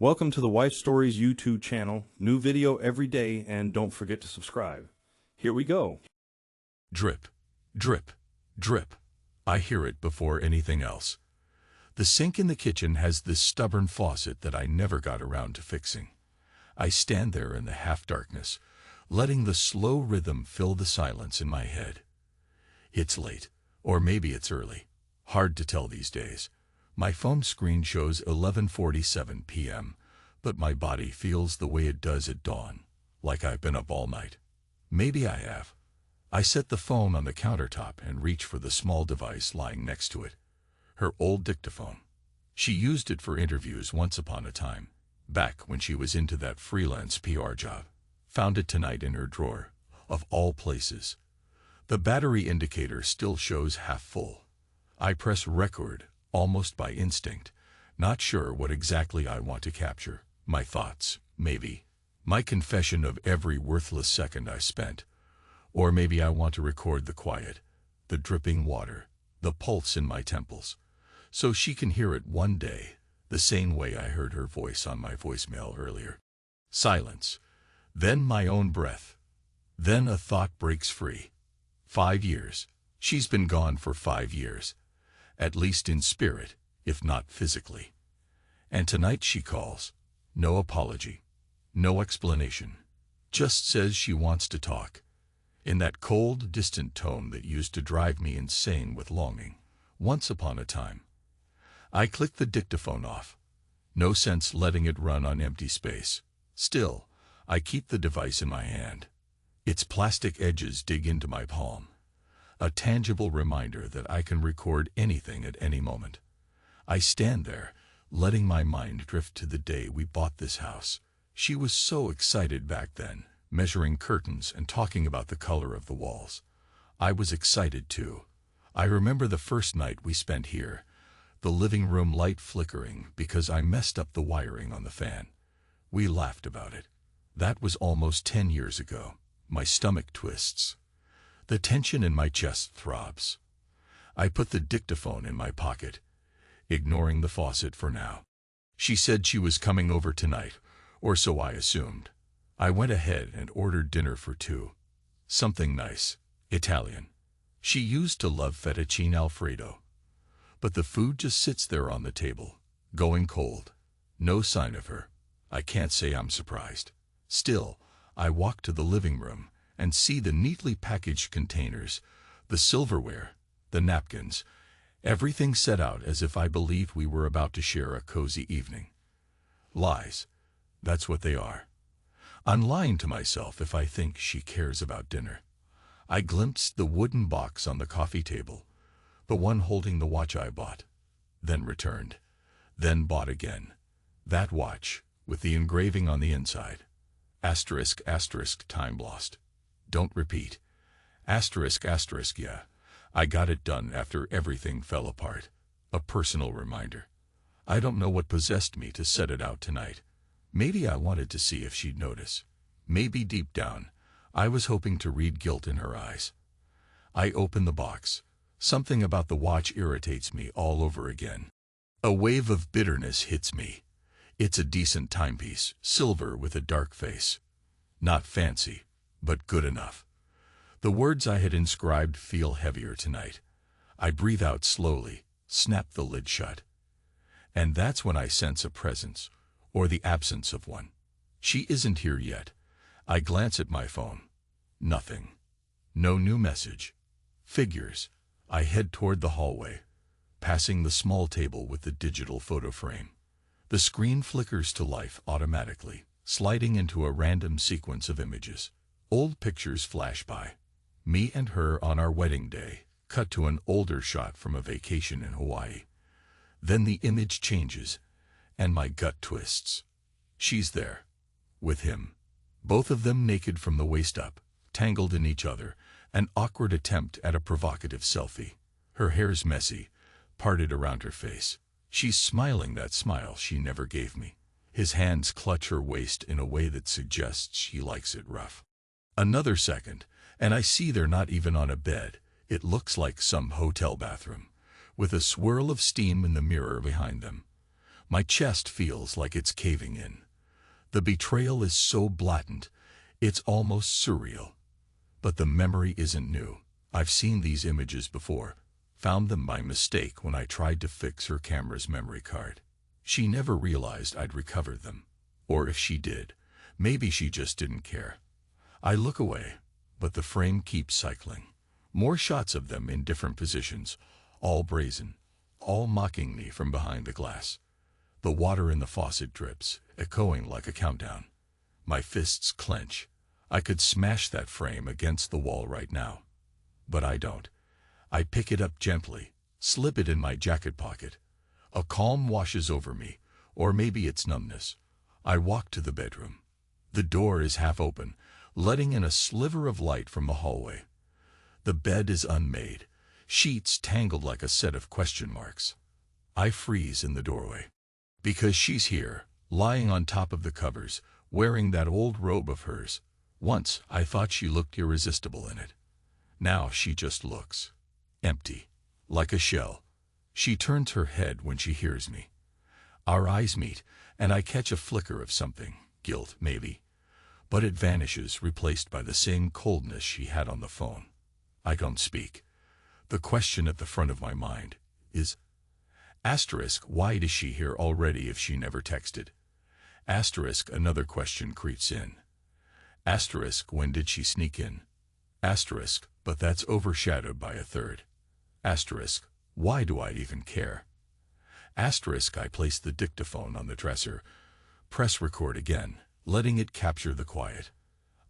Welcome to the Wife Stories YouTube channel. New video every day, and don't forget to subscribe. Here we go. Drip, drip, drip. I hear it before anything else. The sink in the kitchen has this stubborn faucet that I never got around to fixing. I stand there in the half-darkness, letting the slow rhythm fill the silence in my head. It's late, or maybe it's early. Hard to tell these days. My phone screen shows 11:47 p.m., but my body feels the way it does at dawn, like I've been up all night. Maybe I have. I set the phone on the countertop and reach for the small device lying next to it. Her old dictaphone. She used it for interviews once upon a time, back when she was into that freelance PR job. Found it tonight in her drawer, of all places. The battery indicator still shows half full. I press record, almost by instinct, not sure what exactly I want to capture. My thoughts, maybe. My confession of every worthless second I spent. Or maybe I want to record the quiet, the dripping water, the pulse in my temples, so she can hear it one day, the same way I heard her voice on my voicemail earlier. Silence. Then my own breath. Then a thought breaks free. 5 years. She's been gone for 5 years. At least in spirit, if not physically. And tonight she calls. No apology. No explanation. Just says she wants to talk. In that cold, distant tone that used to drive me insane with longing. Once upon a time. I click the dictaphone off. No sense letting it run on empty space. Still, I keep the device in my hand. Its plastic edges dig into my palm. A tangible reminder that I can record anything at any moment. I stand there, letting my mind drift to the day we bought this house. She was so excited back then, measuring curtains and talking about the color of the walls. I was excited too. I remember the first night we spent here, the living room light flickering because I messed up the wiring on the fan. We laughed about it. That was almost 10 years ago. My stomach twists. The tension in my chest throbs. I put the dictaphone in my pocket, ignoring the faucet for now. She said she was coming over tonight, or so I assumed. I went ahead and ordered dinner for 2. Something nice, Italian. She used to love fettuccine Alfredo. But the food just sits there on the table, going cold. No sign of her. I can't say I'm surprised. Still, I walk to the living room and see the neatly packaged containers, the silverware, the napkins, everything set out as if I believed we were about to share a cozy evening. Lies. That's what they are. I'm lying to myself if I think she cares about dinner. I glimpsed the wooden box on the coffee table, the one holding the watch I bought, then returned, then bought again. That watch, with the engraving on the inside. Asterisk, asterisk, time lost. Don't repeat. Asterisk, asterisk, yeah. I got it done after everything fell apart. A personal reminder. I don't know what possessed me to set it out tonight. Maybe I wanted to see if she'd notice. Maybe deep down, I was hoping to read guilt in her eyes. I open the box. Something about the watch irritates me all over again. A wave of bitterness hits me. It's a decent timepiece, silver with a dark face. Not fancy, but good enough. The words I had inscribed feel heavier tonight. I breathe out slowly, snap the lid shut. And that's when I sense a presence, or the absence of one. She isn't here yet. I glance at my phone. Nothing. No new message. Figures. I head toward the hallway, passing the small table with the digital photo frame. The screen flickers to life automatically, sliding into a random sequence of images. Old pictures flash by. Me and her on our wedding day, cut to an older shot from a vacation in Hawaii. Then the image changes, and my gut twists. She's there, with him. Both of them naked from the waist up, tangled in each other, an awkward attempt at a provocative selfie. Her hair's messy, parted around her face. She's smiling that smile she never gave me. His hands clutch her waist in a way that suggests she likes it rough. Another second, and I see they're not even on a bed. It looks like some hotel bathroom, with a swirl of steam in the mirror behind them. My chest feels like it's caving in. The betrayal is so blatant, it's almost surreal. But the memory isn't new. I've seen these images before, found them by mistake when I tried to fix her camera's memory card. She never realized I'd recovered them. Or if she did, maybe she just didn't care. I look away, but the frame keeps cycling. More shots of them in different positions, all brazen, all mocking me from behind the glass. The water in the faucet drips, echoing like a countdown. My fists clench. I could smash that frame against the wall right now. But I don't. I pick it up gently, slip it in my jacket pocket. A calm washes over me, or maybe it's numbness. I walk to the bedroom. The door is half open, letting in a sliver of light from the hallway. The bed is unmade, sheets tangled like a set of question marks. I freeze in the doorway. Because she's here, lying on top of the covers, wearing that old robe of hers. Once I thought she looked irresistible in it. Now she just looks empty, like a shell. She turns her head when she hears me. Our eyes meet, and I catch a flicker of something, guilt maybe. But it vanishes, replaced by the same coldness she had on the phone. I don't speak. The question at the front of my mind is, asterisk, why is she here already if she never texted? Asterisk, another question creeps in. Asterisk, when did she sneak in? Asterisk, but that's overshadowed by a third. Asterisk, why do I even care? Asterisk, I place the dictaphone on the dresser, press record again, letting it capture the quiet.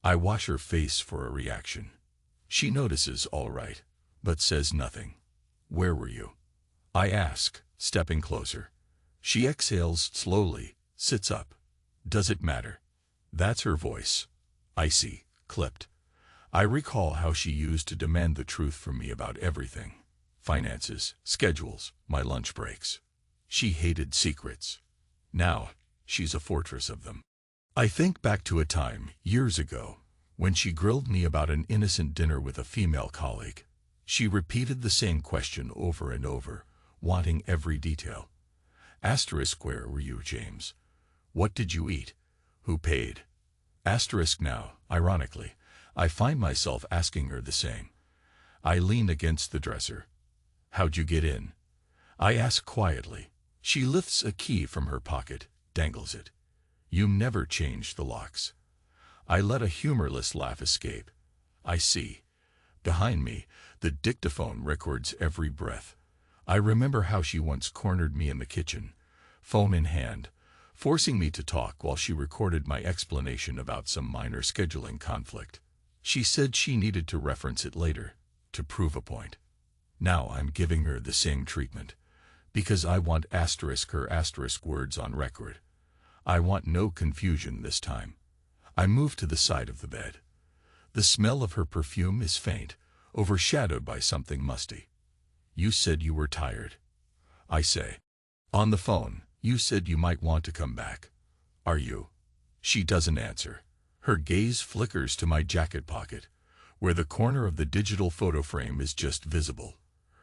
I watch her face for a reaction. She notices, all right, but says nothing. Where were you? I ask, stepping closer. She exhales slowly, sits up. Does it matter? That's her voice. Icy, clipped. I recall how she used to demand the truth from me about everything. Finances, schedules, my lunch breaks. She hated secrets. Now, she's a fortress of them. I think back to a time, years ago, when she grilled me about an innocent dinner with a female colleague. She repeated the same question over and over, wanting every detail. Asterisk, where were you, James? What did you eat? Who paid? Asterisk, now, ironically, I find myself asking her the same. I lean against the dresser. How'd you get in? I ask quietly. She lifts a key from her pocket, dangles it. You never changed the locks. I let a humorless laugh escape. I see. Behind me, the dictaphone records every breath. I remember how she once cornered me in the kitchen, phone in hand, forcing me to talk while she recorded my explanation about some minor scheduling conflict. She said she needed to reference it later, to prove a point. Now I'm giving her the same treatment, because I want asterisk her asterisk words on record. I want no confusion this time. I move to the side of the bed. The smell of her perfume is faint, overshadowed by something musty. You said you were tired. I say. On the phone, you said you might want to come back. Are you? She doesn't answer. Her gaze flickers to my jacket pocket, where the corner of the digital photo frame is just visible.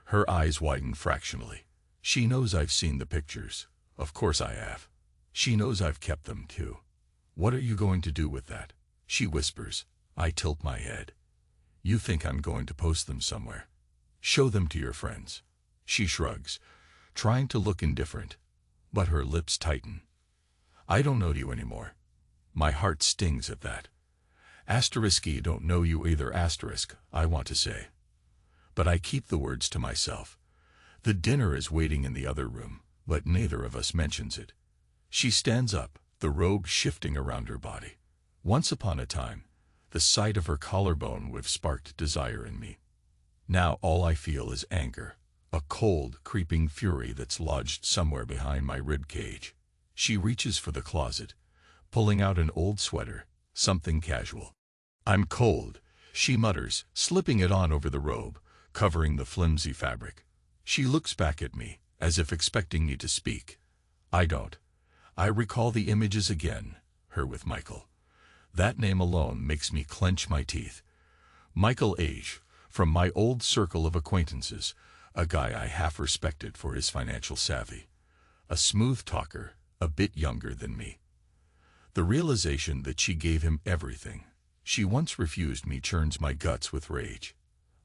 Her eyes widen fractionally. She knows I've seen the pictures. Of course I have. She knows I've kept them too. What are you going to do with that? She whispers. I tilt my head. You think I'm going to post them somewhere? Show them to your friends. She shrugs, trying to look indifferent, but her lips tighten. I don't know you anymore. My heart stings at that. Asterisky don't know you either, asterisk, I want to say. But I keep the words to myself. The dinner is waiting in the other room, but neither of us mentions it. She stands up, the robe shifting around her body. Once upon a time, the sight of her collarbone would have sparked desire in me. Now all I feel is anger, a cold, creeping fury that's lodged somewhere behind my rib cage. She reaches for the closet, pulling out an old sweater, something casual. I'm cold, she mutters, slipping it on over the robe, covering the flimsy fabric. She looks back at me, as if expecting me to speak. I don't. I recall the images again, her with Michael. That name alone makes me clench my teeth. Michael Age, from my old circle of acquaintances, a guy I half respected for his financial savvy. A smooth talker, a bit younger than me. The realization that she gave him everything she once refused me churns my guts with rage.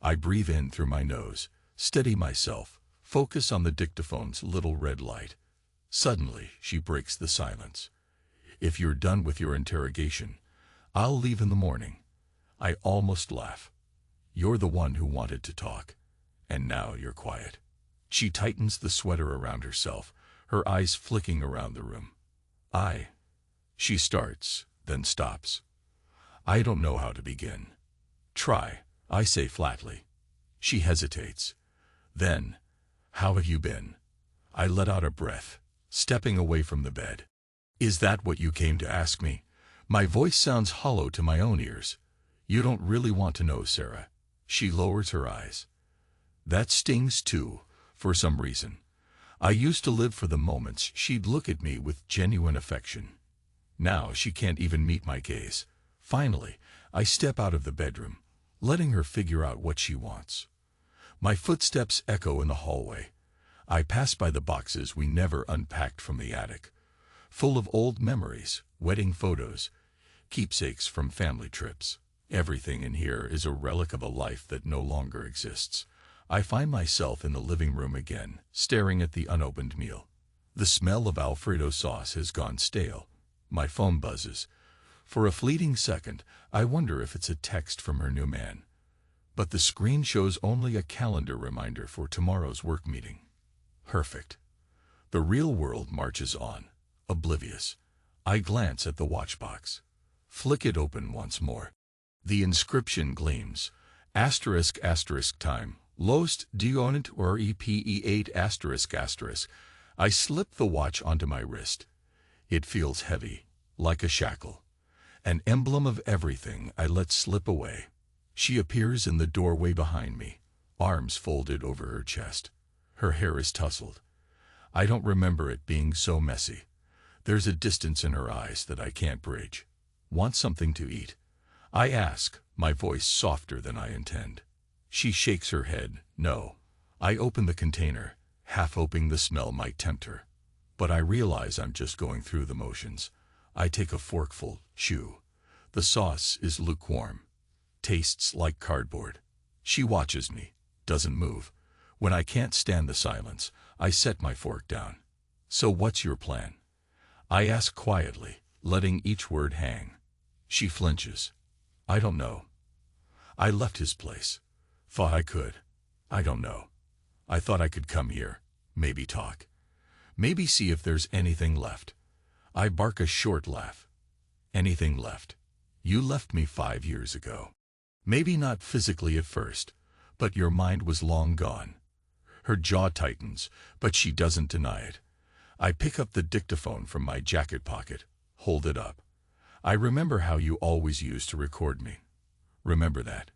I breathe in through my nose, steady myself, focus on the dictaphone's little red light. Suddenly, she breaks the silence. If you're done with your interrogation, I'll leave in the morning. I almost laugh. You're the one who wanted to talk, and now you're quiet. She tightens the sweater around herself, her eyes flicking around the room. She starts, then stops. I don't know how to begin. Try, I say flatly. She hesitates. Then, how have you been? I let out a breath, stepping away from the bed. Is that what you came to ask me? My voice sounds hollow to my own ears. You don't really want to know, Sarah. She lowers her eyes. That stings too, for some reason. I used to live for the moments she'd look at me with genuine affection. Now she can't even meet my gaze. Finally, I step out of the bedroom, letting her figure out what she wants. My footsteps echo in the hallway. I pass by the boxes we never unpacked from the attic, full of old memories, wedding photos, keepsakes from family trips. Everything in here is a relic of a life that no longer exists. I find myself in the living room again, staring at the unopened meal. The smell of Alfredo sauce has gone stale. My phone buzzes. For a fleeting second, I wonder if it's a text from her new man. But the screen shows only a calendar reminder for tomorrow's work meeting. Perfect. The real world marches on, oblivious. I glance at the watch box. Flick it open once more. The inscription gleams. Asterisk asterisk time. Lost dionent or EPE8 asterisk asterisk. I slip the watch onto my wrist. It feels heavy, like a shackle. An emblem of everything I let slip away. She appears in the doorway behind me, arms folded over her chest. Her hair is tousled. I don't remember it being so messy. There's a distance in her eyes that I can't bridge. Want something to eat? I ask, my voice softer than I intend. She shakes her head, no. I open the container, half hoping the smell might tempt her. But I realize I'm just going through the motions. I take a forkful, chew. The sauce is lukewarm. Tastes like cardboard. She watches me, doesn't move. When I can't stand the silence, I set my fork down. So what's your plan? I ask quietly, letting each word hang. She flinches. I don't know. I left his place. Thought I could. I don't know. I thought I could come here, maybe talk. Maybe see if there's anything left. I bark a short laugh. Anything left? You left me 5 years ago. Maybe not physically at first, but your mind was long gone. Her jaw tightens, but she doesn't deny it. I pick up the dictaphone from my jacket pocket, hold it up. I remember how you always used to record me. Remember that.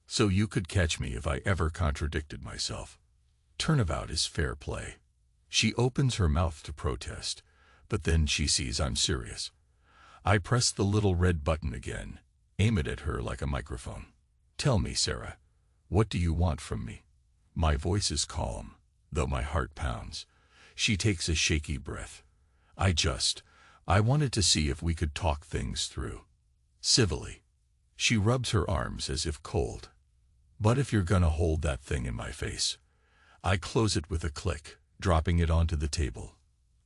So you could catch me if I ever contradicted myself. Turnabout is fair play. She opens her mouth to protest, but then she sees I'm serious. I press the little red button again, aim it at her like a microphone. Tell me, Sarah, what do you want from me? My voice is calm, though my heart pounds. She takes a shaky breath. I wanted to see if we could talk things through. Civilly. She rubs her arms as if cold. But if you're gonna hold that thing in my face. I close it with a click, dropping it onto the table.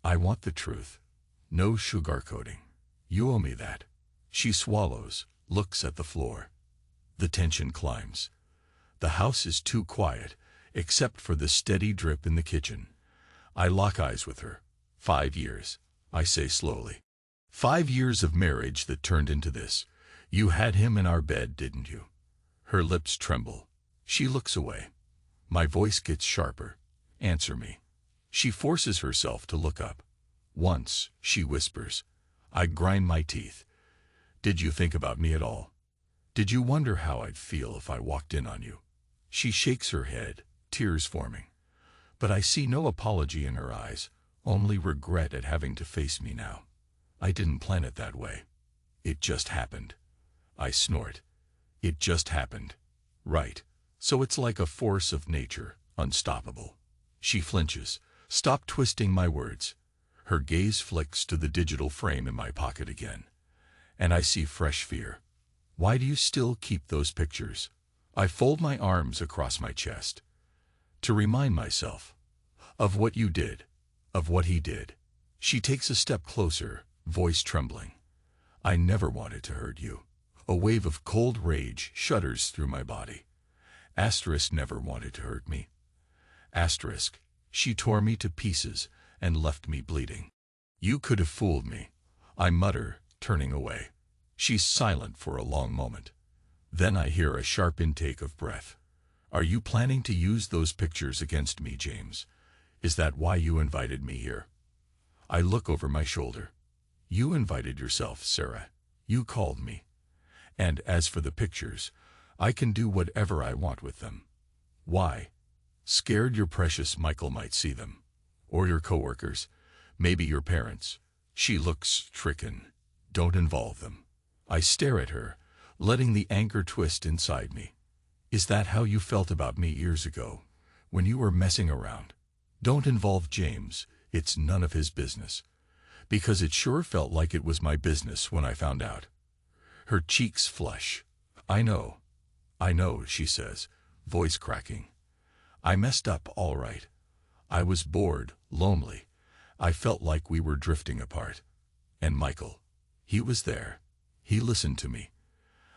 I want the truth. No sugarcoating. You owe me that. She swallows, looks at the floor. The tension climbs. The house is too quiet, except for the steady drip in the kitchen. I lock eyes with her. 5 years, I say slowly. 5 years of marriage that turned into this. You had him in our bed, didn't you? Her lips tremble. She looks away. My voice gets sharper. Answer me. She forces herself to look up. Once, she whispers. I grind my teeth. Did you think about me at all? Did you wonder how I'd feel if I walked in on you? She shakes her head, tears forming. But I see no apology in her eyes, only regret at having to face me now. I didn't plan it that way. It just happened. I snort. It just happened. Right. So it's like a force of nature, unstoppable. She flinches. Stop twisting my words. Her gaze flicks to the digital frame in my pocket again, and I see fresh fear. Why do you still keep those pictures? I fold my arms across my chest. To remind myself of what you did, of what he did. She takes a step closer, voice trembling. I never wanted to hurt you. A wave of cold rage shudders through my body. Asterisk never wanted to hurt me. Asterisk, she tore me to pieces and left me bleeding. You could have fooled me, I mutter, turning away. She's silent for a long moment. Then I hear a sharp intake of breath. Are you planning to use those pictures against me, James? Is that why you invited me here? I look over my shoulder. You invited yourself, Sarah. You called me. And as for the pictures, I can do whatever I want with them. Why? Scared your precious Michael might see them. Or your coworkers. Maybe your parents. She looks stricken. Don't involve them. I stare at her, letting the anger twist inside me. Is that how you felt about me years ago, when you were messing around? Don't involve James. It's none of his business. Because it sure felt like it was my business when I found out. Her cheeks flush. I know, she says, voice cracking. I messed up, all right. I was bored, lonely. I felt like we were drifting apart. And Michael, he was there. He listened to me.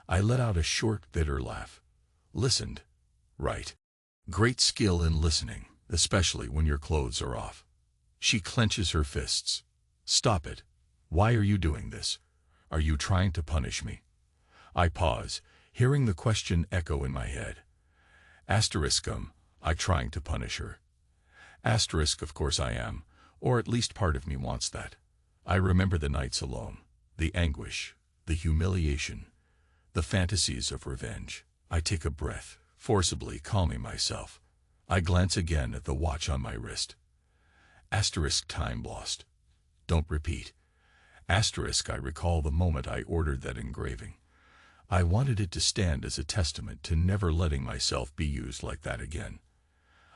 I let out a short, bitter laugh. Listened. Right. Great skill in listening, especially when your clothes are off. She clenches her fists. Stop it. Why are you doing this? Are you trying to punish me? I pause, hearing the question echo in my head. Asterisk, I trying to punish her. Asterisk, of course I am, or at least part of me wants that. I remember the nights alone, the anguish, the humiliation, the fantasies of revenge. I take a breath, forcibly calming myself. I glance again at the watch on my wrist. Asterisk, time lost. Don't repeat. Asterisk, I recall the moment I ordered that engraving. I wanted it to stand as a testament to never letting myself be used like that again.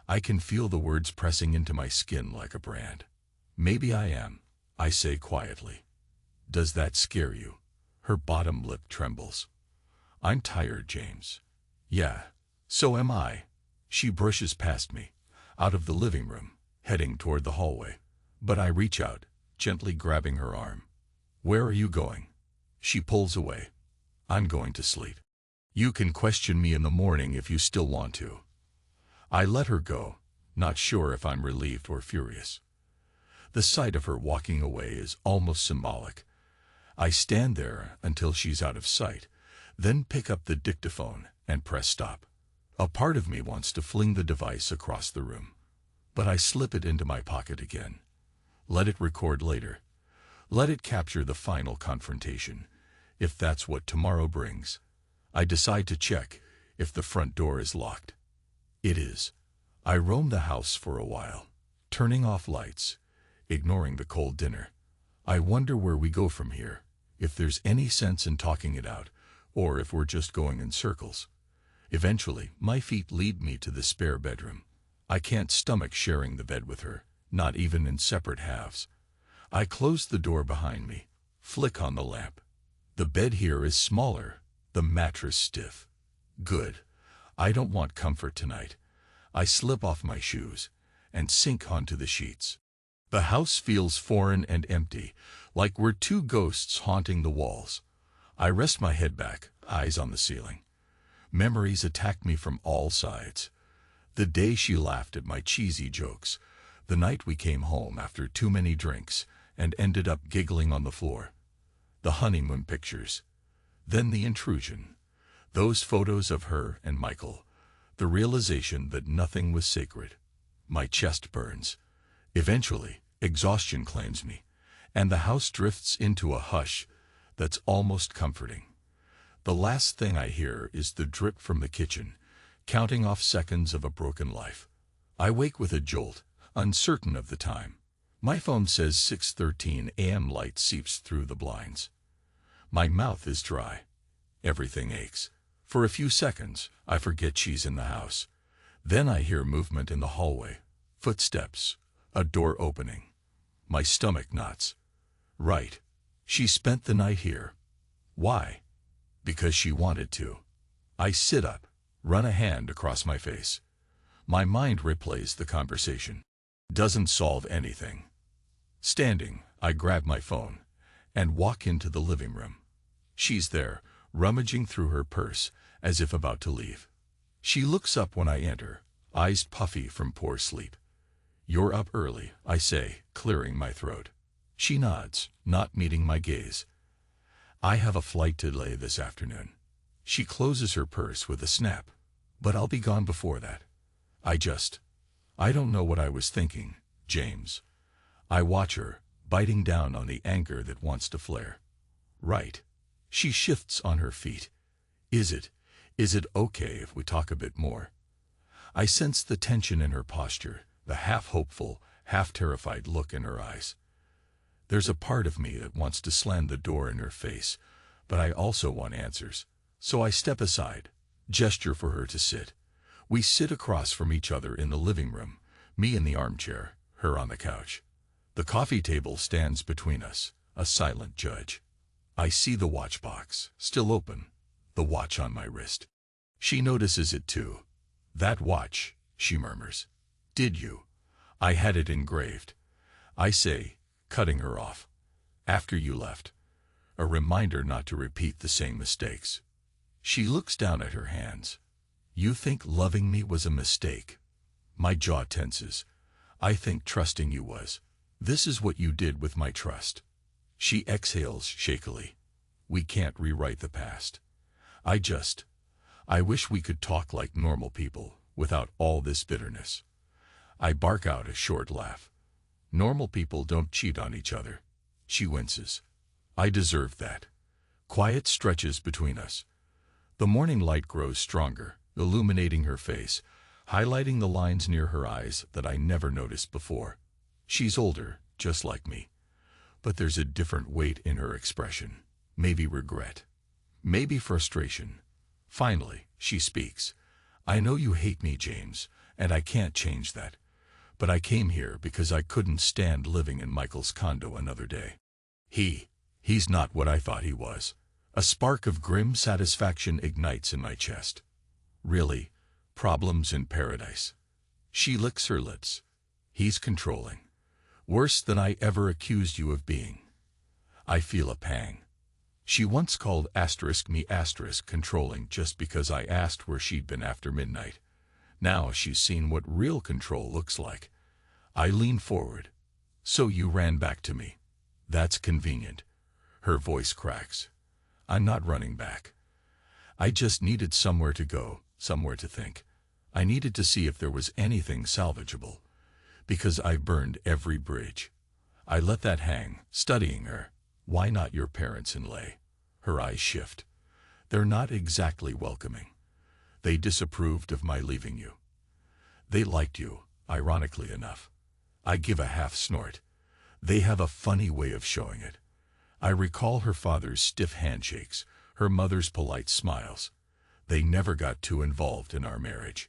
I can feel the words pressing into my skin like a brand. Maybe I am, I say quietly. Does that scare you? Her bottom lip trembles. I'm tired, James. Yeah, so am I. She brushes past me, out of the living room, heading toward the hallway. But I reach out, gently grabbing her arm. Where are you going? She pulls away. I'm going to sleep. You can question me in the morning if you still want to. I let her go, not sure if I'm relieved or furious. The sight of her walking away is almost symbolic. I stand there until she's out of sight, then pick up the dictaphone and press stop. A part of me wants to fling the device across the room, but I slip it into my pocket again. Let it record later. Let it capture the final confrontation, if that's what tomorrow brings. I decide to check if the front door is locked. It is. I roam the house for a while, turning off lights, ignoring the cold dinner. I wonder where we go from here, if there's any sense in talking it out, or if we're just going in circles. Eventually, my feet lead me to the spare bedroom. I can't stomach sharing the bed with her, not even in separate halves. I close the door behind me, flick on the lamp. The bed here is smaller, the mattress stiff. Good. I don't want comfort tonight. I slip off my shoes and sink onto the sheets. The house feels foreign and empty, like we're two ghosts haunting the walls. I rest my head back, eyes on the ceiling. Memories attack me from all sides. The day she laughed at my cheesy jokes, the night we came home after too many drinks and ended up giggling on the floor. The honeymoon pictures. Then the intrusion. Those photos of her and Michael. The realization that nothing was sacred. My chest burns. Eventually, exhaustion claims me, and the house drifts into a hush that's almost comforting. The last thing I hear is the drip from the kitchen, counting off seconds of a broken life. I wake with a jolt, uncertain of the time. My phone says 6:13 a.m. Light seeps through the blinds. My mouth is dry. Everything aches. For a few seconds, I forget she's in the house. Then I hear movement in the hallway. Footsteps. A door opening. My stomach knots. Right. She spent the night here. Why? Because she wanted to. I sit up, run a hand across my face. My mind replays the conversation. Doesn't solve anything. Standing, I grab my phone and walk into the living room. She's there, rummaging through her purse as if about to leave. She looks up when I enter, eyes puffy from poor sleep. "You're up early," I say, clearing my throat. She nods, not meeting my gaze. "I have a flight delay this afternoon." She closes her purse with a snap. "But I'll be gone before that." I don't know what I was thinking, James. I watch her, biting down on the anger that wants to flare. Right. She shifts on her feet. Is it okay if we talk a bit more? I sense the tension in her posture, the half-hopeful, half-terrified look in her eyes. There's a part of me that wants to slam the door in her face, but I also want answers. So I step aside, gesture for her to sit. We sit across from each other in the living room, me in the armchair, her on the couch. The coffee table stands between us, a silent judge. I see the watch box, still open, the watch on my wrist. She notices it too. "That watch," she murmurs. "Did you?" "I had it engraved," I say, cutting her off. "After you left. A reminder not to repeat the same mistakes." She looks down at her hands. "You think loving me was a mistake?" My jaw tenses. "I think trusting you was. This is what you did with my trust." She exhales shakily. "We can't rewrite the past. I wish we could talk like normal people, without all this bitterness." I bark out a short laugh. "Normal people don't cheat on each other." She winces. "I deserve that." Quiet stretches between us. The morning light grows stronger, illuminating her face, highlighting the lines near her eyes that I never noticed before. She's older, just like me. But there's a different weight in her expression. Maybe regret. Maybe frustration. Finally, she speaks. "I know you hate me, James, and I can't change that. But I came here because I couldn't stand living in Michael's condo another day. He's not what I thought he was." A spark of grim satisfaction ignites in my chest. "Really? Problems in paradise." She licks her lips. "He's controlling. Worse than I ever accused you of being." I feel a pang. She once called me controlling just because I asked where she'd been after midnight. Now she's seen what real control looks like. I lean forward. "So you ran back to me. That's convenient." Her voice cracks. "I'm not running back. I just needed somewhere to go, somewhere to think. I needed to see if there was anything salvageable. Because I've burned every bridge." I let that hang, studying her. "Why not your parents in lay?" Her eyes shift. "They're not exactly welcoming. They disapproved of my leaving you." "They liked you, ironically enough." I give a half snort. They have a funny way of showing it. I recall her father's stiff handshakes, her mother's polite smiles. They never got too involved in our marriage.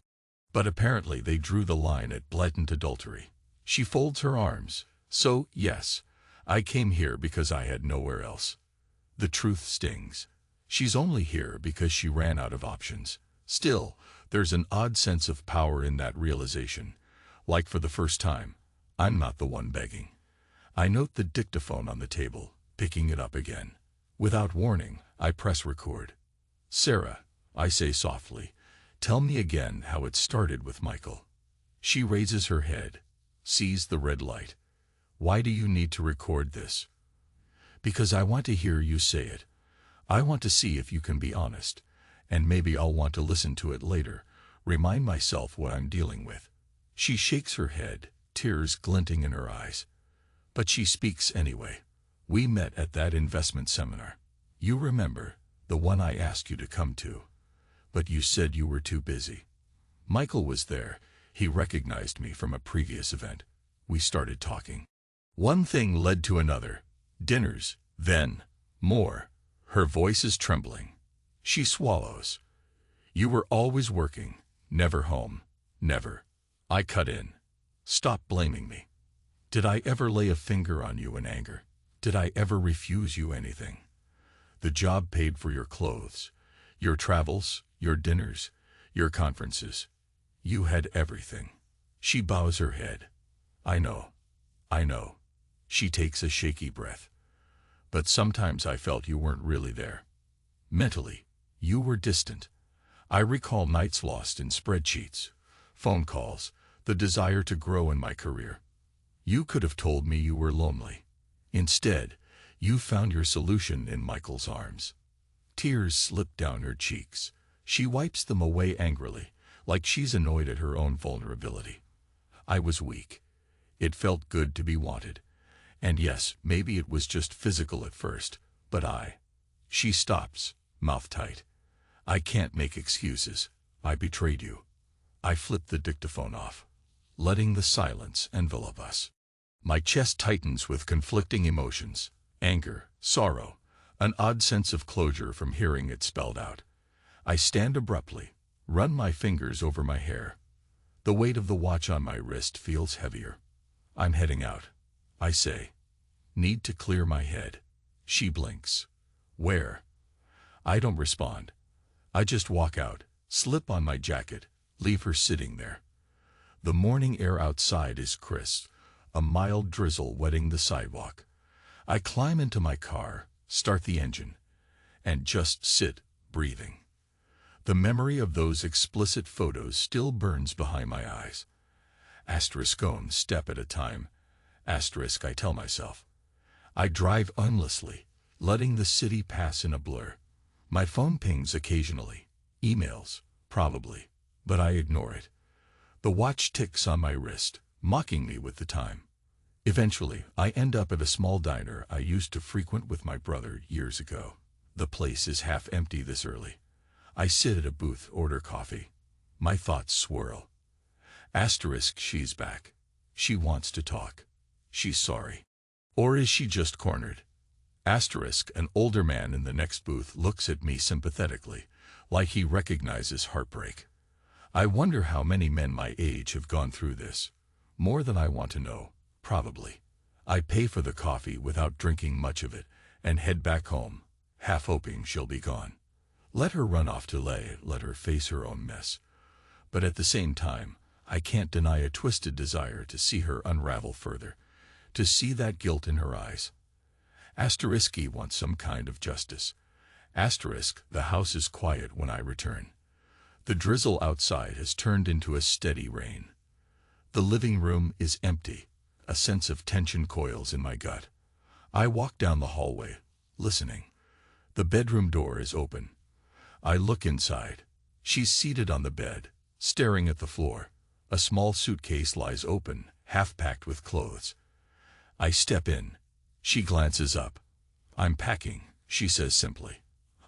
But apparently they drew the line at blatant adultery. She folds her arms. "So, yes, I came here because I had nowhere else." The truth stings. She's only here because she ran out of options. Still, there's an odd sense of power in that realization. Like for the first time, I'm not the one begging. I note the dictaphone on the table, picking it up again. Without warning, I press record. "Sarah," I say softly, "tell me again how it started with Michael." She raises her head, sees the red light. "Why do you need to record this?" "Because I want to hear you say it. I want to see if you can be honest, and maybe I'll want to listen to it later, remind myself what I'm dealing with." She shakes her head, tears glinting in her eyes. But she speaks anyway. "We met at that investment seminar. You remember, the one I asked you to come to. But you said you were too busy. Michael was there. He recognized me from a previous event. We started talking. One thing led to another. Dinners, then, more." Her voice is trembling. She swallows. "You were always working, never home, never." I cut in. "Stop blaming me." Did I ever lay a finger on you in anger? Did I ever refuse you anything? The job paid for your clothes, your travels, your dinners, your conferences. You had everything. She bows her head. I know. I know. She takes a shaky breath. But sometimes I felt you weren't really there. Mentally, you were distant. I recall nights lost in spreadsheets, phone calls, the desire to grow in my career. You could have told me you were lonely. Instead, you found your solution in Michael's arms. Tears slip down her cheeks. She wipes them away angrily, like she's annoyed at her own vulnerability. I was weak. It felt good to be wanted. And yes, maybe it was just physical at first, but She stops, mouth tight. I can't make excuses. I betrayed you. I flipped the dictaphone off, letting the silence envelop us. My chest tightens with conflicting emotions, anger, sorrow, an odd sense of closure from hearing it spelled out. I stand abruptly, run my fingers over my hair. The weight of the watch on my wrist feels heavier. I'm heading out, I say. Need to clear my head. She blinks. Where? I don't respond. I just walk out, slip on my jacket, leave her sitting there. The morning air outside is crisp, a mild drizzle wetting the sidewalk. I climb into my car, start the engine, and just sit, breathing. The memory of those explicit photos still burns behind my eyes. Asterisk step at a time. Asterisk, I tell myself. I drive aimlessly, letting the city pass in a blur. My phone pings occasionally. Emails, probably, but I ignore it. The watch ticks on my wrist, mocking me with the time. Eventually, I end up at a small diner I used to frequent with my brother years ago. The place is half empty this early. I sit at a booth, order coffee. My thoughts swirl. Asterisk, she's back. She wants to talk. She's sorry. Or is she just cornered? Asterisk, an older man in the next booth looks at me sympathetically, like he recognizes heartbreak. I wonder how many men my age have gone through this. More than I want to know, probably. I pay for the coffee without drinking much of it and head back home, half hoping she'll be gone. Let her run off to let her face her own mess. But at the same time, I can't deny a twisted desire to see her unravel further, to see that guilt in her eyes. Asterisk wants some kind of justice. Asterisk, the house is quiet when I return. The drizzle outside has turned into a steady rain. The living room is empty. A sense of tension coils in my gut. I walk down the hallway, listening. The bedroom door is open. I look inside. She's seated on the bed, staring at the floor. A small suitcase lies open, half packed with clothes. I step in. She glances up. I'm packing, she says simply.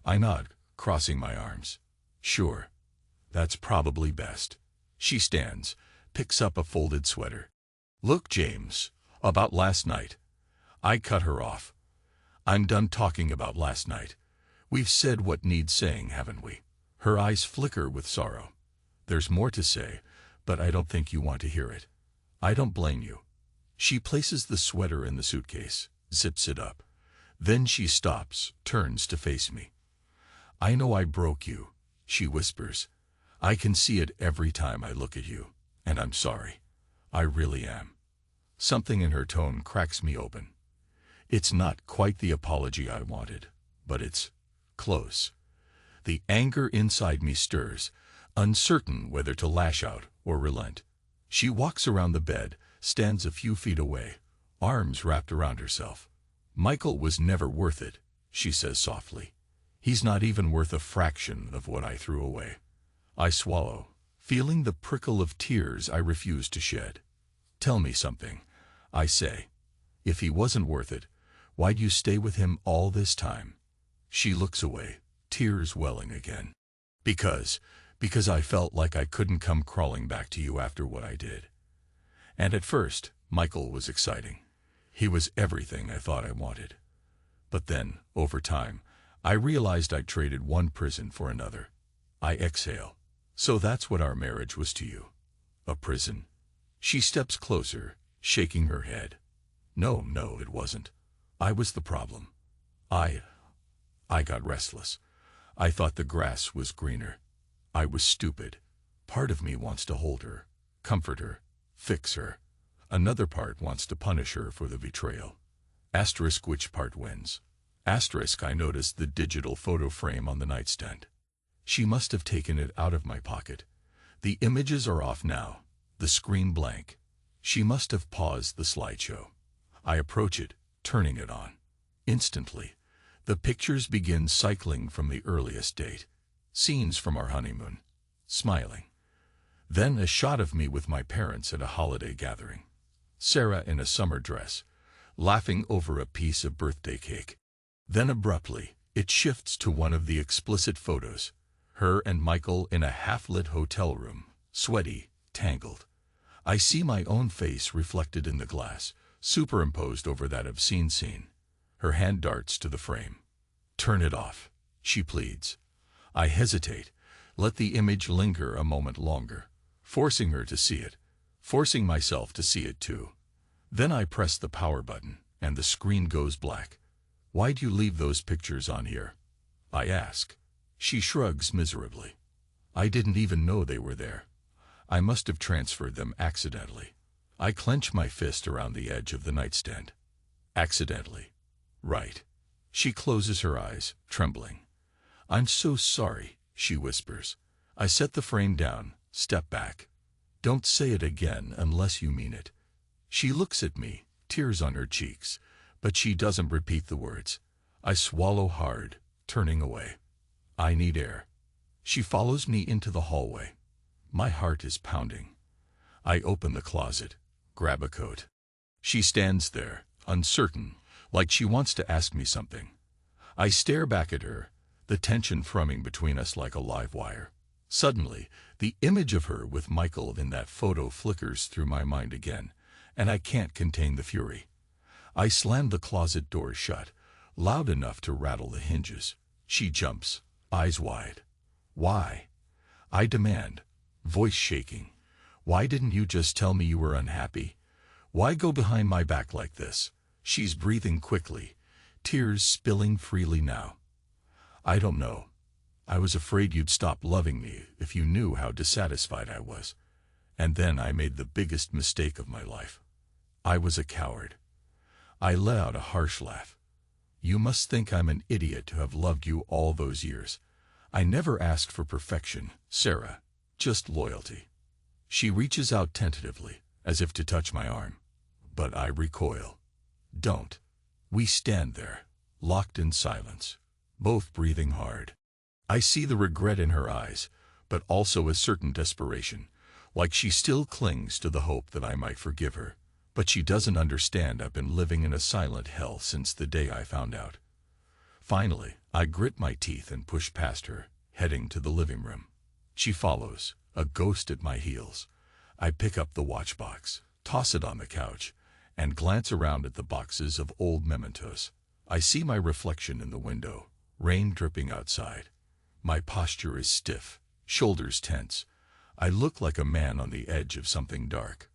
I nod, crossing my arms. Sure. That's probably best. She stands, picks up a folded sweater. Look, James, about last night. I cut her off. I'm done talking about last night. We've said what needs saying, haven't we? Her eyes flicker with sorrow. There's more to say, but I don't think you want to hear it. I don't blame you. She places the sweater in the suitcase, zips it up. Then she stops, turns to face me. I know I broke you, she whispers. I can see it every time I look at you, and I'm sorry. I really am. Something in her tone cracks me open. It's not quite the apology I wanted, but it's close. The anger inside me stirs, uncertain whether to lash out or relent. She walks around the bed, stands a few feet away, arms wrapped around herself. Michael was never worth it, she says softly. He's not even worth a fraction of what I threw away. I swallow, feeling the prickle of tears I refuse to shed. Tell me something, I say. If he wasn't worth it, why'd you stay with him all this time? She looks away, tears welling again. Because I felt like I couldn't come crawling back to you after what I did. And at first, Michael was exciting. He was everything I thought I wanted. But then, over time, I realized I'd traded one prison for another. I exhale. So that's what our marriage was to you. A prison. She steps closer, shaking her head. No, no, it wasn't. I was the problem. I got restless. I thought the grass was greener. I was stupid. Part of me wants to hold her, comfort her, fix her. Another part wants to punish her for the betrayal. Asterisk, which part wins? Asterisk, I noticed the digital photo frame on the nightstand. She must have taken it out of my pocket. The images are off now, the screen blank. She must have paused the slideshow. I approach it, turning it on. Instantly, the pictures begin cycling from the earliest date. Scenes from our honeymoon. Smiling. Then a shot of me with my parents at a holiday gathering. Sarah in a summer dress, laughing over a piece of birthday cake. Then abruptly, it shifts to one of the explicit photos. Her and Michael in a half-lit hotel room, sweaty, tangled. I see my own face reflected in the glass, superimposed over that obscene scene. Her hand darts to the frame. Turn it off, she pleads. I hesitate, let the image linger a moment longer, forcing her to see it, forcing myself to see it too. Then I press the power button, and the screen goes black. Why do you leave those pictures on here? I ask. She shrugs miserably. I didn't even know they were there. I must have transferred them accidentally. I clench my fist around the edge of the nightstand. Accidentally. Right. She closes her eyes, trembling. I'm so sorry, she whispers. I set the frame down, step back. Don't say it again unless you mean it. She looks at me, tears on her cheeks, but she doesn't repeat the words. I swallow hard, turning away. I need air. She follows me into the hallway. My heart is pounding. I open the closet, grab a coat. She stands there, uncertain, like she wants to ask me something. I stare back at her, the tension thrumming between us like a live wire. Suddenly, the image of her with Michael in that photo flickers through my mind again, and I can't contain the fury. I slam the closet door shut, loud enough to rattle the hinges. She jumps, eyes wide. Why? I demand, voice shaking. Why didn't you just tell me you were unhappy? Why go behind my back like this? She's breathing quickly, tears spilling freely now. I don't know. I was afraid you'd stop loving me if you knew how dissatisfied I was. And then I made the biggest mistake of my life. I was a coward. I let out a harsh laugh. You must think I'm an idiot to have loved you all those years. I never asked for perfection, Sarah, just loyalty. She reaches out tentatively, as if to touch my arm. But I recoil. Don't. We stand there, locked in silence, both breathing hard. I see the regret in her eyes, but also a certain desperation, like she still clings to the hope that I might forgive her. But she doesn't understand I've been living in a silent hell since the day I found out. Finally, I grit my teeth and push past her, heading to the living room. She follows, a ghost at my heels. I pick up the watch box, toss it on the couch, and glance around at the boxes of old mementos. I see my reflection in the window, rain dripping outside. My posture is stiff, shoulders tense. I look like a man on the edge of something dark.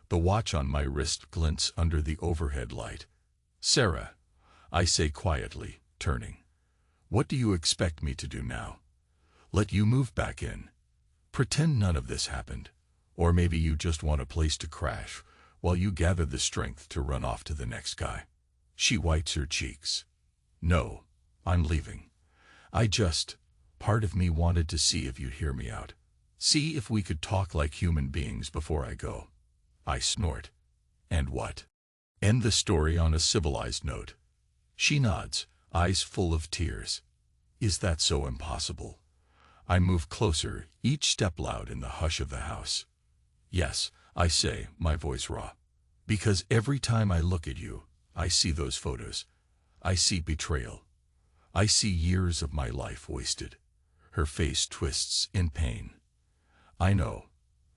The watch on my wrist glints under the overhead light. Sarah, I say quietly, turning. What do you expect me to do now? Let you move back in? Pretend none of this happened. Or maybe you just want a place to crash while you gather the strength to run off to the next guy. She whites her cheeks. No, I'm leaving. Part of me wanted to see if you'd hear me out. See if we could talk like human beings before I go. I snort. And what? End the story on a civilized note. She nods, eyes full of tears. Is that so impossible? I move closer, each step loud in the hush of the house. Yes, I say, my voice raw. Because every time I look at you, I see those photos. I see betrayal. I see years of my life wasted. Her face twists in pain. I know.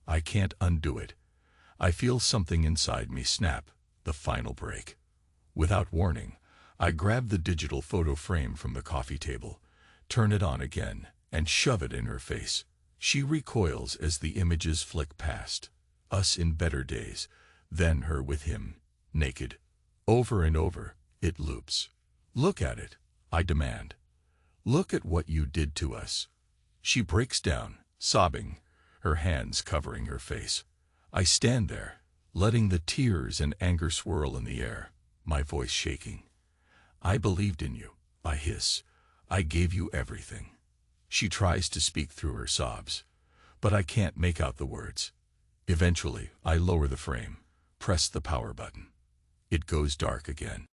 I can't undo it. I feel something inside me snap, the final break. Without warning, I grab the digital photo frame from the coffee table, turn it on again, and shove it in her face. She recoils as the images flick past. Us in better days, then her with him, naked. Over and over, it loops. Look at it, I demand. Look at what you did to us. She breaks down, sobbing, her hands covering her face. I stand there, letting the tears and anger swirl in the air, my voice shaking. I believed in you, I hiss. I gave you everything. She tries to speak through her sobs, but I can't make out the words. Eventually, I lower the frame, press the power button. It goes dark again.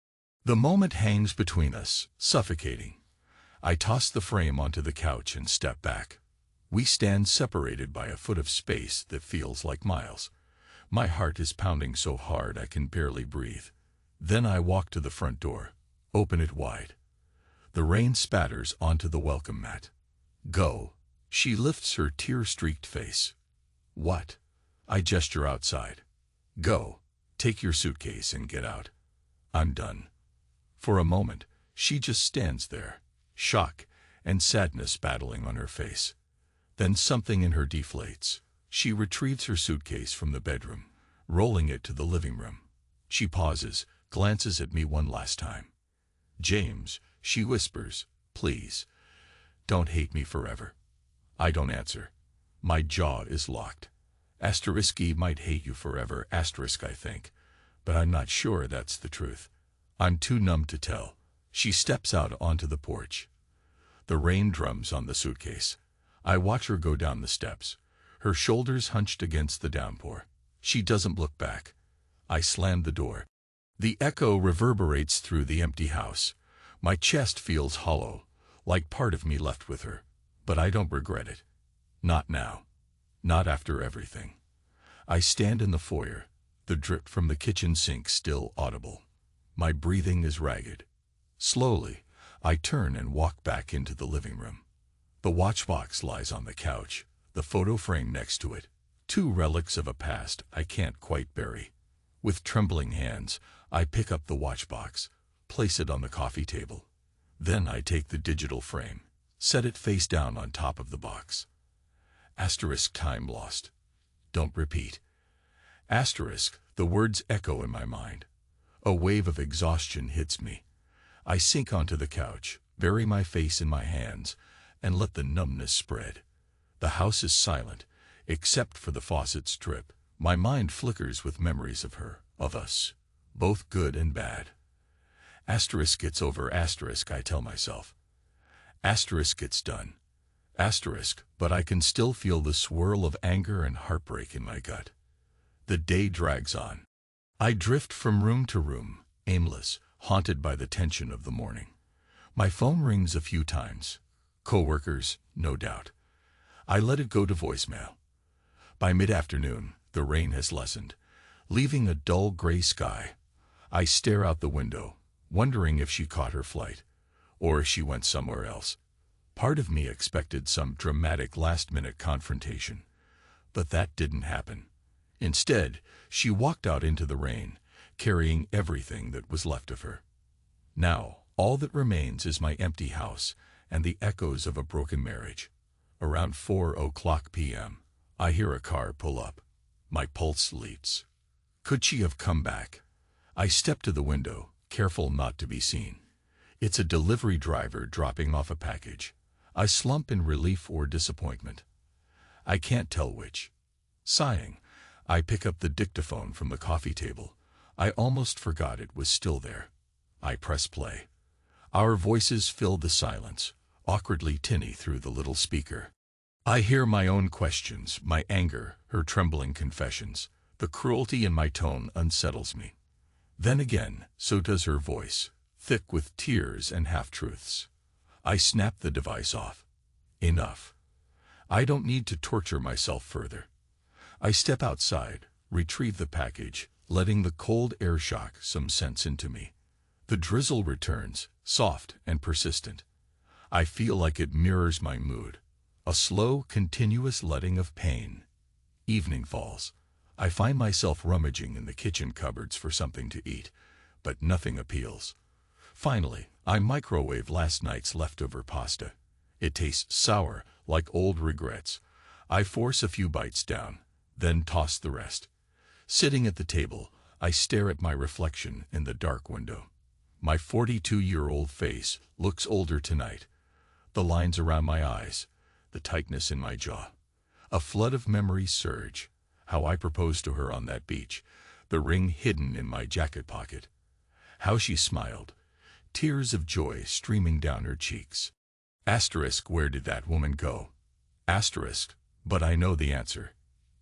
The moment hangs between us, suffocating. I toss the frame onto the couch and step back. We stand separated by a foot of space that feels like miles. My heart is pounding so hard I can barely breathe. Then I walk to the front door, open it wide. The rain spatters onto the welcome mat. Go. She lifts her tear-streaked face. What? I gesture outside. Go. Take your suitcase and get out. I'm done. For a moment, she just stands there, shock and sadness battling on her face. Then something in her deflates. She retrieves her suitcase from the bedroom, rolling it to the living room. She pauses, glances at me one last time. James, she whispers, please, don't hate me forever. I don't answer. My jaw is locked. Asteriski might hate you forever, asterisk I think, but I'm not sure that's the truth. I'm too numb to tell. She steps out onto the porch. The rain drums on the suitcase. I watch her go down the steps, her shoulders hunched against the downpour. She doesn't look back. I slam the door. The echo reverberates through the empty house. My chest feels hollow, like part of me left with her. But I don't regret it. Not now. Not after everything. I stand in the foyer, the drip from the kitchen sink still audible. My breathing is ragged. Slowly, I turn and walk back into the living room. The watch box lies on the couch, the photo frame next to it, two relics of a past I can't quite bury. With trembling hands, I pick up the watch box, place it on the coffee table. Then I take the digital frame, set it face down on top of the box. Asterisk time lost. Don't repeat. Asterisk, the words echo in my mind. A wave of exhaustion hits me. I sink onto the couch, bury my face in my hands, and let the numbness spread. The house is silent, except for the faucet's drip. My mind flickers with memories of her, of us, both good and bad. Asterisk gets over asterisk, I tell myself. Asterisk gets done. Asterisk, but I can still feel the swirl of anger and heartbreak in my gut. The day drags on. I drift from room to room, aimless, haunted by the tension of the morning. My phone rings a few times. Coworkers, no doubt. I let it go to voicemail. By mid-afternoon, the rain has lessened, leaving a dull gray sky. I stare out the window, wondering if she caught her flight, or if she went somewhere else. Part of me expected some dramatic last-minute confrontation, but that didn't happen. Instead, she walked out into the rain, carrying everything that was left of her. Now, all that remains is my empty house and the echoes of a broken marriage. Around 4:00 p.m., I hear a car pull up. My pulse leaps. Could she have come back? I step to the window, careful not to be seen. It's a delivery driver dropping off a package. I slump in relief or disappointment. I can't tell which. Sighing, I pick up the dictaphone from the coffee table. I almost forgot it was still there. I press play. Our voices fill the silence, awkwardly tinny through the little speaker. I hear my own questions, my anger, her trembling confessions. The cruelty in my tone unsettles me. Then again, so does her voice, thick with tears and half-truths. I snap the device off. Enough. I don't need to torture myself further. I step outside, retrieve the package, letting the cold air shock some sense into me. The drizzle returns, soft and persistent. I feel like it mirrors my mood. A slow, continuous letting of pain. Evening falls. I find myself rummaging in the kitchen cupboards for something to eat, but nothing appeals. Finally, I microwave last night's leftover pasta. It tastes sour, like old regrets. I force a few bites down, then toss the rest. Sitting at the table, I stare at my reflection in the dark window. My 42-year-old face looks older tonight. The lines around my eyes, the tightness in my jaw. A flood of memories surge. How I proposed to her on that beach, the ring hidden in my jacket pocket. How she smiled, tears of joy streaming down her cheeks. Asterisk, where did that woman go? Asterisk, but I know the answer.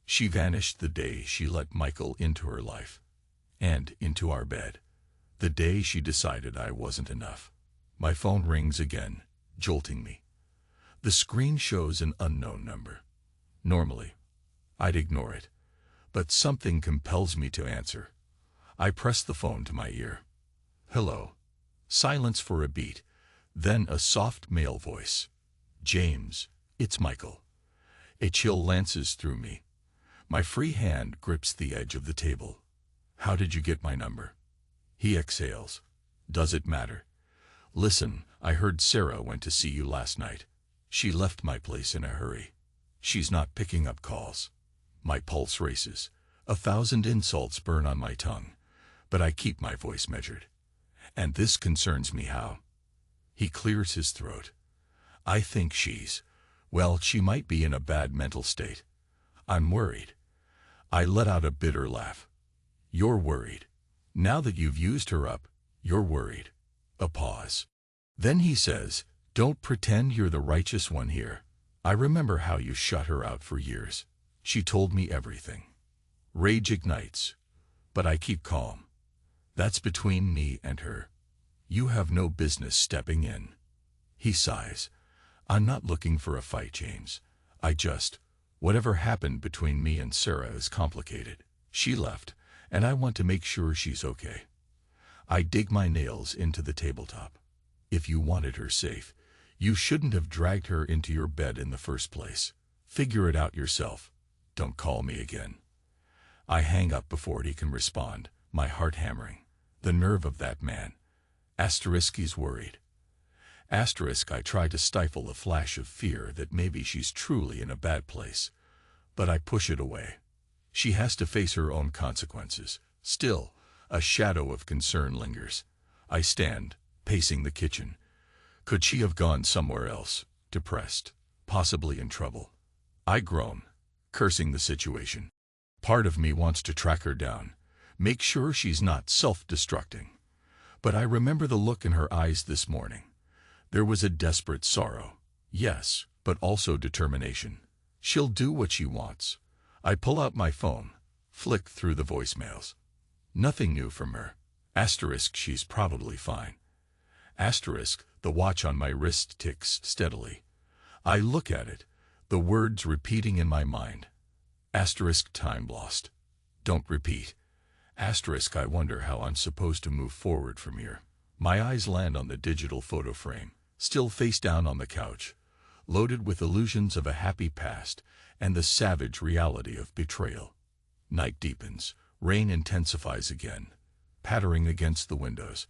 She vanished the day she let Michael into her life. And into our bed. The day she decided I wasn't enough. My phone rings again, jolting me. The screen shows an unknown number. Normally, I'd ignore it. But something compels me to answer. I press the phone to my ear. Hello. Silence for a beat, then a soft male voice. James, it's Michael. A chill lances through me. My free hand grips the edge of the table. How did you get my number? He exhales. Does it matter? Listen, I heard Sarah went to see you last night. She left my place in a hurry. She's not picking up calls. My pulse races. 1,000 insults burn on my tongue, but I keep my voice measured. And this concerns me how. He clears his throat. I think well, she might be in a bad mental state. I'm worried. I let out a bitter laugh. You're worried. Now that you've used her up, you're worried. A pause. Then he says, don't pretend you're the righteous one here. I remember how you shut her out for years. She told me everything. Rage ignites, but I keep calm. That's between me and her. You have no business stepping in. He sighs. I'm not looking for a fight, James. Whatever happened between me and Sarah is complicated. She left, and I want to make sure she's okay. I dig my nails into the tabletop. If you wanted her safe, you shouldn't have dragged her into your bed in the first place. Figure it out yourself. Don't call me again. I hang up before he can respond, my heart hammering. The nerve of that man. Asterisk, he's worried. Asterisk, I try to stifle a flash of fear that maybe she's truly in a bad place. But I push it away. She has to face her own consequences. Still, a shadow of concern lingers. I stand, pacing the kitchen. Could she have gone somewhere else, depressed, possibly in trouble? I groan, cursing the situation. Part of me wants to track her down, make sure she's not self-destructing. But I remember the look in her eyes this morning. There was a desperate sorrow, yes, but also determination. She'll do what she wants. I pull out my phone, flick through the voicemails. Nothing new from her. Asterisk, she's probably fine. Asterisk, the watch on my wrist ticks steadily. I look at it, the words repeating in my mind. Asterisk, time lost. Don't repeat. Asterisk, I wonder how I'm supposed to move forward from here. My eyes land on the digital photo frame, still face down on the couch, loaded with illusions of a happy past and the savage reality of betrayal. Night deepens, rain intensifies again, pattering against the windows.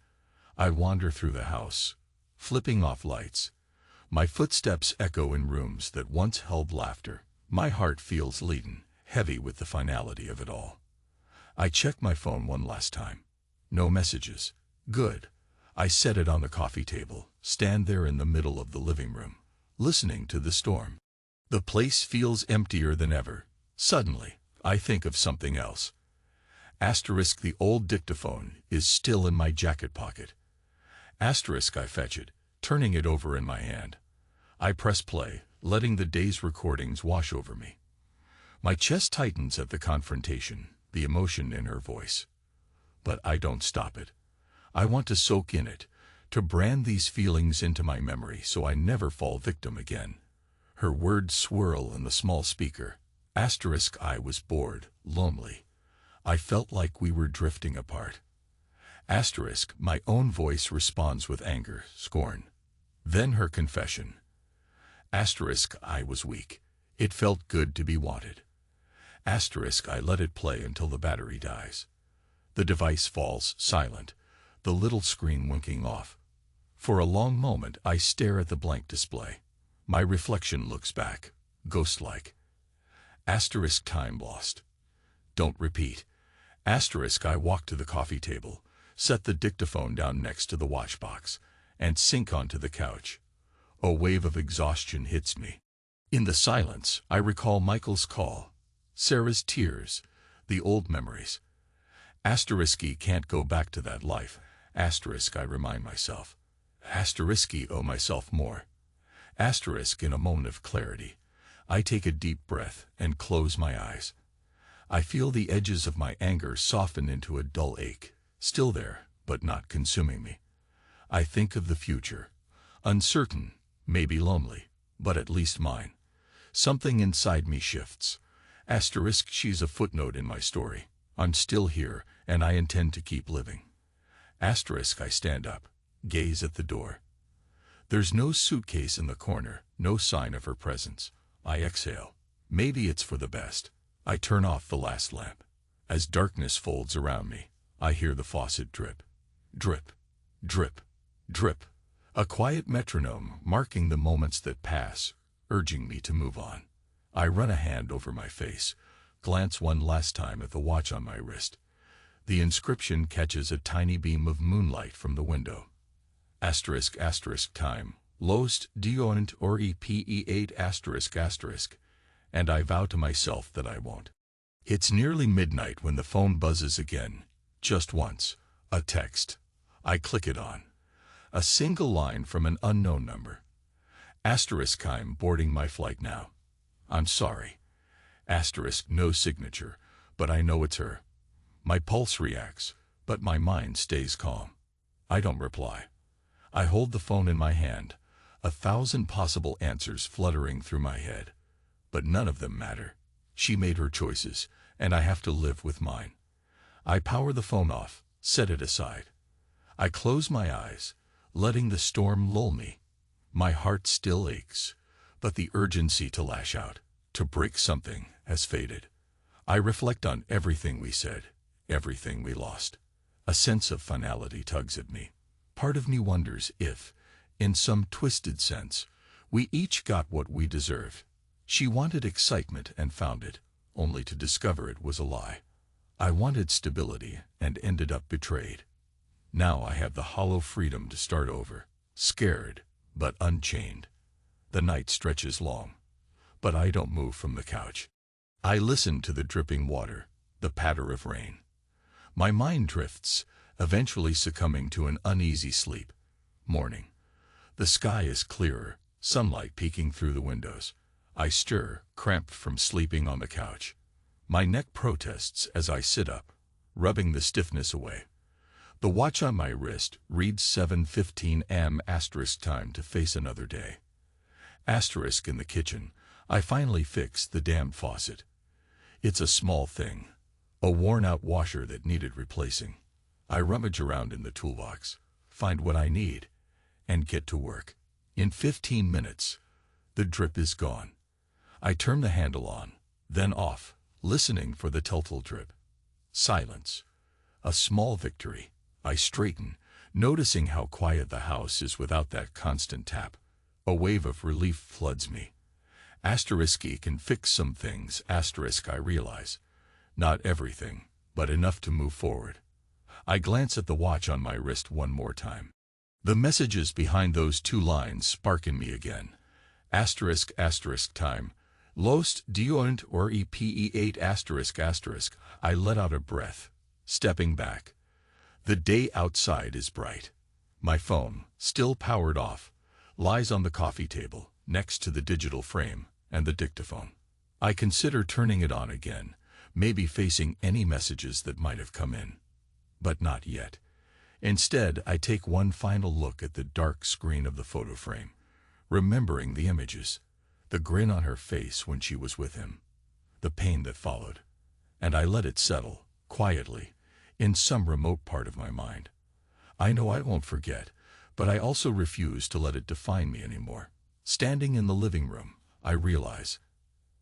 I wander through the house, flipping off lights. My footsteps echo in rooms that once held laughter. My heart feels leaden, heavy with the finality of it all. I check my phone one last time. No messages. Good. I set it on the coffee table, stand there in the middle of the living room, listening to the storm. The place feels emptier than ever. Suddenly, I think of something else. Asterisk, the old dictaphone is still in my jacket pocket. Asterisk, I fetch it, turning it over in my hand. I press play, letting the day's recordings wash over me. My chest tightens at the confrontation, the emotion in her voice. But I don't stop it. I want to soak in it, to brand these feelings into my memory so I never fall victim again. Her words swirl in the small speaker. Asterisk, I was bored, lonely. I felt like we were drifting apart. Asterisk, my own voice responds with anger, scorn. Then her confession. Asterisk, I was weak. It felt good to be wanted. Asterisk, I let it play until the battery dies. The device falls silent, the little screen winking off. For a long moment I stare at the blank display. My reflection looks back, ghost-like. Asterisk, time lost. Don't repeat. Asterisk, I walk to the coffee table, set the dictaphone down next to the watch box, and sink onto the couch. A wave of exhaustion hits me. In the silence, I recall Michael's call, Sarah's tears, the old memories. Asterisky can't go back to that life. Asterisk, I remind myself. Asterisky, owe myself more. Asterisk, in a moment of clarity, I take a deep breath and close my eyes. I feel the edges of my anger soften into a dull ache, still there, but not consuming me. I think of the future. Uncertain, maybe lonely, but at least mine. Something inside me shifts. Asterisk, she's a footnote in my story. I'm still here, and I intend to keep living. Asterisk, I stand up, gaze at the door. There's no suitcase in the corner, no sign of her presence. I exhale. Maybe it's for the best. I turn off the last lamp. As darkness folds around me, I hear the faucet drip. Drip, drip, drip. A quiet metronome marking the moments that pass, urging me to move on. I run a hand over my face, glance one last time at the watch on my wrist. The inscription catches a tiny beam of moonlight from the window. Asterisk, asterisk, time. Lost dioent or epe8 asterisk asterisk. And I vow to myself that I won't. It's nearly midnight when the phone buzzes again. Just once. A text. I click it on. A single line from an unknown number. Asterisk, I'm boarding my flight now. I'm sorry. Asterisk, no signature, but I know it's her. My pulse reacts, but my mind stays calm. I don't reply. I hold the phone in my hand, 1,000 possible answers fluttering through my head. But none of them matter. She made her choices, and I have to live with mine. I power the phone off, set it aside. I close my eyes, letting the storm lull me. My heart still aches, but the urgency to lash out, to break something, has faded. I reflect on everything we said, everything we lost. A sense of finality tugs at me. Part of me wonders if, in some twisted sense, we each got what we deserved. She wanted excitement and found it, only to discover it was a lie. I wanted stability and ended up betrayed. Now I have the hollow freedom to start over, scared, but unchained. The night stretches long, but I don't move from the couch. I listen to the dripping water, the patter of rain. My mind drifts, eventually succumbing to an uneasy sleep. Morning. The sky is clearer, sunlight peeking through the windows. I stir, cramped from sleeping on the couch. My neck protests as I sit up, rubbing the stiffness away. The watch on my wrist reads 7:15 am asterisk, time to face another day. Asterisk, in the kitchen, I finally fix the damned faucet. It's a small thing, a worn-out washer that needed replacing. I rummage around in the toolbox, find what I need, and get to work. In 15 minutes, the drip is gone. I turn the handle on, then off, listening for the telltale drip. Silence. A small victory. I straighten, noticing how quiet the house is without that constant tap. A wave of relief floods me. Asterisky can fix some things, asterisk, I realize. Not everything, but enough to move forward. I glance at the watch on my wrist one more time. The messages behind those 2 lines spark in me again. Asterisk, asterisk, time. Lost dioent or epe8 asterisk asterisk. I let out a breath, stepping back. The day outside is bright. My phone, still powered off, lies on the coffee table, next to the digital frame and the dictaphone. I consider turning it on again, maybe facing any messages that might have come in. But not yet. Instead, I take one final look at the dark screen of the photo frame, remembering the images, the grin on her face when she was with him, the pain that followed, and I let it settle, quietly, in some remote part of my mind. I know I won't forget, but I also refuse to let it define me anymore. Standing in the living room, I realize,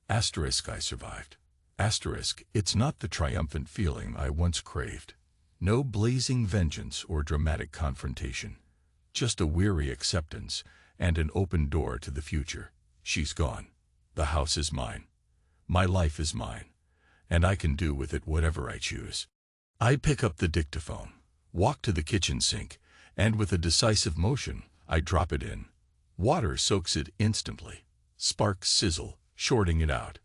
asterisk, I survived. Asterisk, it's not the triumphant feeling I once craved. No blazing vengeance or dramatic confrontation. Just a weary acceptance and an open door to the future. She's gone. The house is mine. My life is mine. And I can do with it whatever I choose. I pick up the dictaphone, walk to the kitchen sink, and with a decisive motion, I drop it in. Water soaks it instantly. Sparks sizzle, shorting it out.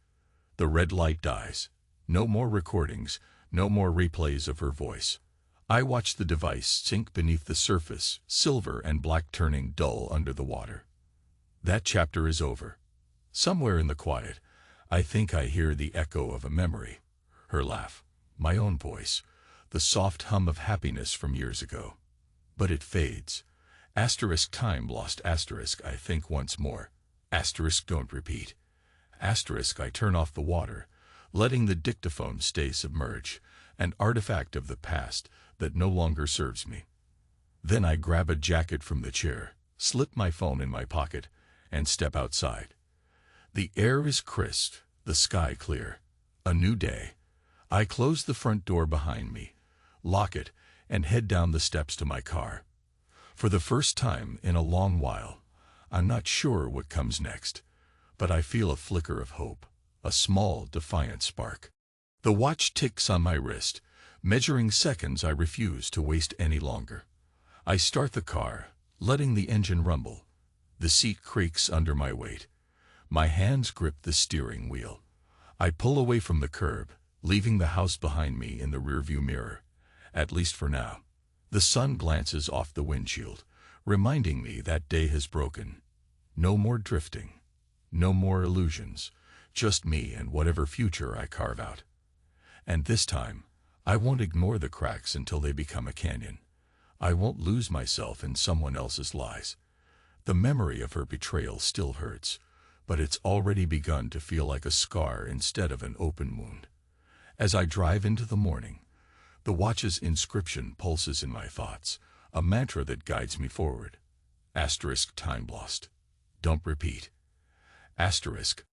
The red light dies. No more recordings, no more replays of her voice. I watch the device sink beneath the surface, silver and black turning dull under the water. That chapter is over. Somewhere in the quiet, I think I hear the echo of a memory. Her laugh, my own voice, the soft hum of happiness from years ago. But it fades. Asterisk time lost asterisk I think once more. Asterisk don't repeat. Asterisk I turn off the water, letting the dictaphone stay submerged, an artifact of the past that no longer serves me. Then I grab a jacket from the chair, slip my phone in my pocket, and step outside. The air is crisp, the sky clear. A new day. I close the front door behind me, lock it, and head down the steps to my car. For the first time in a long while, I'm not sure what comes next, but I feel a flicker of hope, a small, defiant spark. The watch ticks on my wrist, measuring seconds I refuse to waste any longer. I start the car, letting the engine rumble. The seat creaks under my weight. My hands grip the steering wheel. I pull away from the curb, leaving the house behind me in the rearview mirror, at least for now. The sun glances off the windshield, reminding me that day has broken. No more drifting, no more illusions, just me and whatever future I carve out. And this time, I won't ignore the cracks until they become a canyon. I won't lose myself in someone else's lies. The memory of her betrayal still hurts, but it's already begun to feel like a scar instead of an open wound. As I drive into the morning, the watch's inscription pulses in my thoughts, a mantra that guides me forward. Asterisk time lost. Don't repeat. Asterisk